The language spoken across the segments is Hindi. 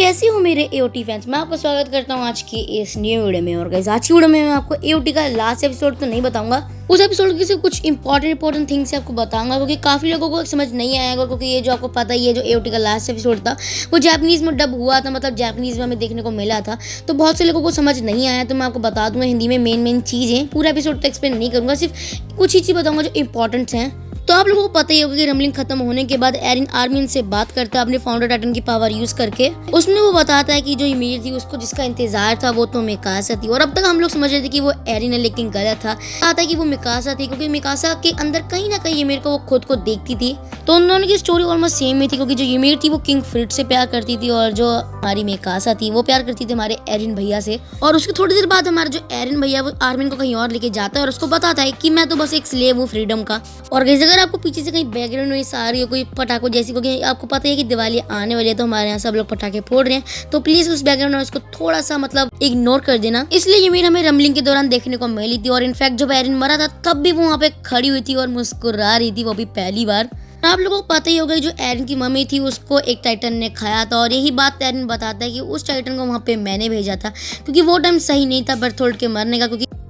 कैसे हो मेरे एओटी फैंस। मैं आपका स्वागत करता हूँ आज की इस न्यू वीडियो में। और गाइस आज की वीडियो में मैं आपको एओटी का लास्ट एपिसोड तो नहीं बताऊंगा, उस एपिसोड की सिर्फ कुछ इंपॉर्टेंट थिंग्स आपको बताऊंगा, क्योंकि काफ़ी लोगों को समझ नहीं आएगा। क्योंकि ये जो आपको पता ही है, जो एओटी का लास्ट एपिसोड था वो जापानीज़ में डब हुआ था, मतलब जापानीज़ में हमें देखने को मिला था। तो बहुत से लोगों को समझ नहीं आया, तो मैं आपको बता दूंगा हिंदी में मेन चीज़ें। पूरा एपिसोड तो एक्सप्लेन नहीं करूँगा, सिर्फ कुछ ही चीज़ बताऊँगा जो इंपॉर्टेंट्स हैं। तो आप लोगों को पता ही होगा कि रमलिंग खत्म होने के बाद एरिन आर्मिन से बात करता है अपने फाउंडर टाइटन की पावर यूज करके। उसमें वो बताता है कि जो ईमेल थी उसको जिसका इंतजार था वो तो मिकासा थी, और अब तक हम लोग समझ रहे थे कि वो एरिन है, लेकिन गलत था। आता है कि वो मिकासा थी, क्योंकि मिकासा के अंदर कहीं ना कहीं ईमेल को वो खुद को देखती थी। तो उन दोनों की स्टोरी ऑलमोस्ट सेम ही थी, क्योंकि जो ईमेल थी वो किंग फ्रिड से प्यार करती थी, और जो हमारी मिकासा थी वो प्यार करती थी हमारे एरिन भैया से। और उसके थोड़ी देर बाद हमारा जो एरिन भैया वो आर्मिन को कहीं और लेके जाता है और उसको बताता है कि मैं तो बस एक स्लेव हूँ फ्रीडम का। और गाइस अगर आपको पीछे से कहीं बैकग्राउंड में सारी कोई पटाखों जैसी, क्योंकि आपको पता है कि दिवाली आने वाली है, तो हमारे यहाँ सब लोग पटाखे फोड़ रहे हैं, तो प्लीज उस बैकग्राउंड में उसको थोड़ा सा मतलब इग्नोर कर देना। इसलिए ये मीर हमें रमलिंग के दौरान देखने को मिली थी। और इनफैक्ट जब एरिन मरा था तब भी वो वहाँ पे खड़ी हुई थी और मुस्कुरा रही थी, वो भी पहली बार। आप लोगों को पता ही होगा जो एरिन की मम्मी थी उसको एक टाइटन ने खाया था, और यही बात एरिन बताता है कि उस टाइटन को वहाँ पे मैंने भेजा था, क्योंकि वो टाइम सही नहीं था बर्थोल्ड के मरने का।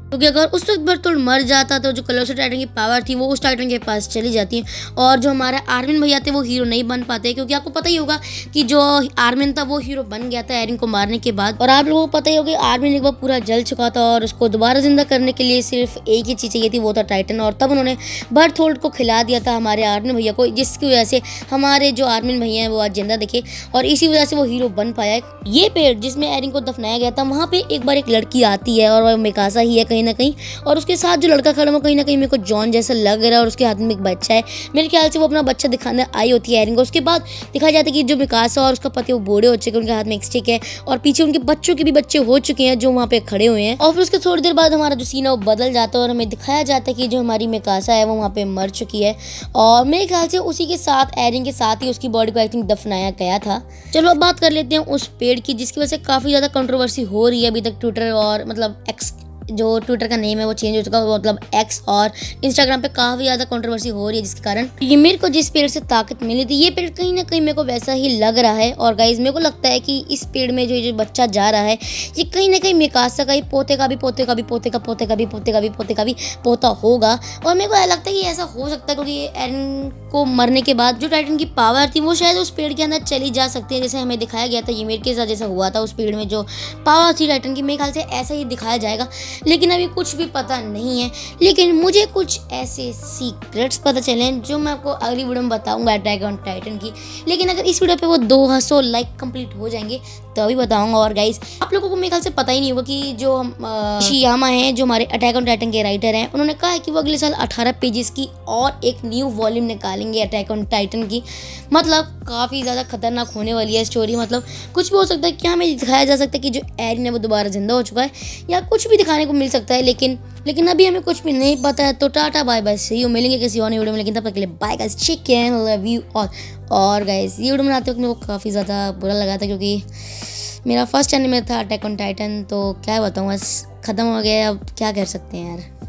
क्योंकि अगर उस वक्त बर्थोल्ड मर जाता तो जो कलोसल टाइटन की पावर थी वो उस टाइटन के पास चली जाती, और जो हमारे आर्मिन भैया थे वो हीरो नहीं बन पाते। क्योंकि आपको पता ही होगा कि जो आर्मिन था वो हीरो बन गया था एरिन को मारने के बाद। और आप लोगों को पता ही होगा आर्मिन एक बार पूरा जल चुका था, और उसको दोबारा जिंदा करने के लिए सिर्फ एक ही चीज़ चाहिए थी, वो था टाइटन। और तब उन्होंने बर्थोल्ड को खिला दिया था हमारे आर्मिन भैया को, जिसकी वजह से हमारे जो आर्मिन भैया हैं वो आज जिंदा दिखे, और इसी वजह से वो हीरो बन पाया। ये पेड़ जिसमें एरिन को दफनाया गया था, वहाँ पे एक बार एक लड़की आती है, और वह मिकासा ही है कहीं ना कहीं, और उसके साथ जो लड़का खड़ा है कहीं ना कहीं मेरे को जॉन जैसा लग रहा है, और उसके हाथ में एक बच्चा है। मेरे ख्याल से वो अपना बच्चा दिखाने आई होती है एरिन को। उसके बाद दिखाया जाता है कि जो मिकासा और उसका पति वो बूढ़े हो चुके हैं, उनके हाथ में एक स्टिक है, और पीछे उनके बच्चों के भी बच्चे हो चुके हैं जो वहाँ पे खड़े हुए हैं। और फिर उसके थोड़ी देर बाद हमारा जो सीन है वो बदल जाता है, और हमें दिखाया जाता है कि जो हमारी मिकासा है वो वहाँ पे मर चुकी है, और मेरे ख्याल से उसी के साथ एरिन के साथ ही उसकी बॉडी को आई थिंक दफनाया गया था। चलो अब बात कर लेते हैं उस पेड़ की, जिसकी वजह से काफ़ी ज़्यादा कंट्रोवर्सी हो रही है अभी तक ट्विटर और मतलब एक्स, जो ट्विटर का नेम है वो चेंज हो चुका है, मतलब एक्स, और इंस्टाग्राम पे काफ़ी ज़्यादा कंट्रोवर्सी हो रही है, जिसके कारण ये मेरे को जिस पेड़ से ताकत मिली थी ये पेड़ कहीं ना कहीं मेरे को वैसा ही लग रहा है। और गाइज मेरे को लगता है कि इस पेड़ में जो बच्चा जा रहा है ये कहीं ना कहीं मिकासा का ही पोते का भी पोते का भी पोते का पोते का भी पोते का भी पोते का भी पोता होगा। और मेरे को ऐसा लगता है कि ऐसा हो सकता है, क्योंकि एरिन को मरने के बाद जो टाइटन की पावर थी वो शायद उस पेड़ के अंदर चली जा सकती है, जैसे हमें दिखाया गया था ये मेरे के साथ जैसा हुआ था। उस पेड़ में जो पावर थी टाइटन की, मेरे ख्याल से ऐसा ही दिखाया जाएगा, लेकिन अभी कुछ भी पता नहीं है। लेकिन मुझे कुछ ऐसे सीक्रेट्स पता चले हैं जो मैं आपको अगली वीडियो में बताऊंगा अटैक ऑन टाइटन की। लेकिन अगर इस वीडियो पे वो 200 लाइक कंप्लीट हो जाएंगे तो अभी बताऊंगा। और गाइस आप लोगों को मेरे ख्याल से पता ही नहीं होगा कि जो हम शियामा हैं, जो हमारे अटैक ऑन टाइटन के राइटर हैं, उन्होंने कहा है कि वो अगले साल 18 पेजेस की और एक न्यू वॉल्यूम निकालेंगे अटैक ऑन टाइटन की। मतलब काफ़ी ज़्यादा खतरनाक होने वाली है स्टोरी, मतलब कुछ भी हो सकता है। क्या हमें दिखाया जा सकता है कि जो एरिन है वो दोबारा जिंदा हो चुका है, या कुछ भी दिखाने को मिल सकता है, लेकिन अभी हमें कुछ भी नहीं पता है। तो tata bye bye, see you, मिलेंगे किसी और वीडियो में, लेकिन तब तक के लिए bye guys, chicken love you all. और गाइस ये वीडियो बनाते वक्त मेरे को काफ़ी ज़्यादा बुरा लगा था, क्योंकि मेरा फर्स्ट चैनल में था अटैक ऑन टाइटन, तो क्या बताऊँ, बस ख़त्म हो गया। अब क्या कर सकते हैं यार।